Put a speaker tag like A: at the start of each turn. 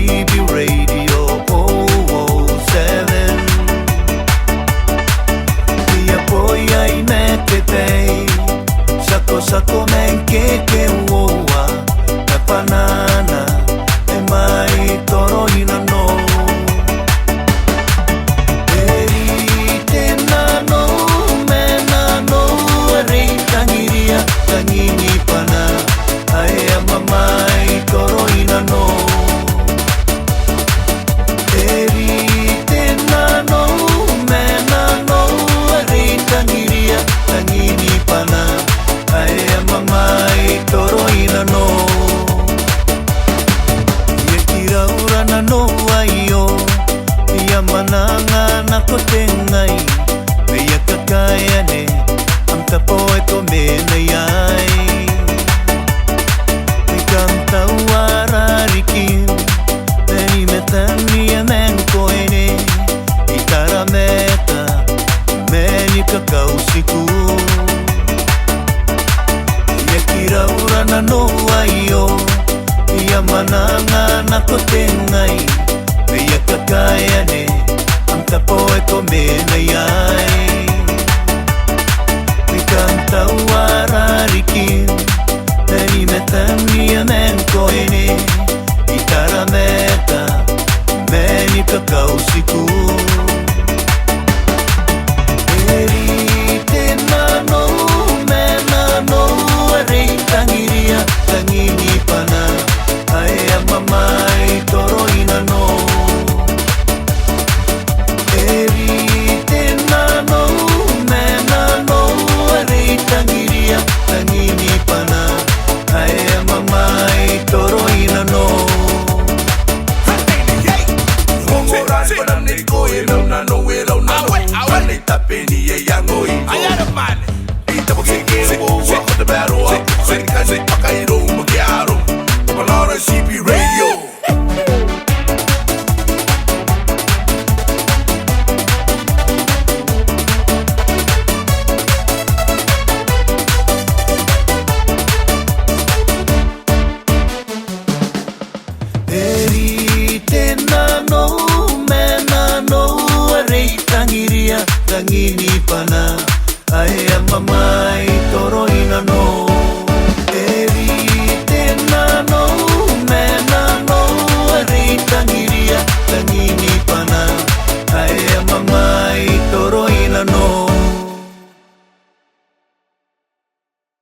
A: CB Radio 007. Ia poi ai neketei Sako men ke uoa E panana e mai toro ina no Eri te nano me nano Rei tangiria tangini pana Ae ama mai toro ina no Eri te nano me nano Rei tangiria tangini pana Ae ama mai toro ina no Ia kiraura na no aio Ia mananga na kotengai Ia kakaya ne Am tapo e to mena iai Te kanta uararikin Teni metani e men koene I tarameta Meni kakausiku Kiraura na no aio Ia mananga na kotengai Ia kakaya ne Am tapo e ko mena iai Te kanta uararikin Teni metani e men koene I tarameta Meni kakausiku Eri te nano me nano Rei tangiria, tangini pana Ae ama mai toro ina no Eri te nano, me nano Rei tangiria, tangini pana Ae ama mai toro ina no
B: Mongoran panam ni ko e lau nano e lau nano Pane tapeni e yango i
C: Ayana man
B: Ita mo kike wo walk the battle up Sen kasi pakairo magyaro Palora CB Radio
A: Eri te nano, me nano Rei tangiria, tangini pana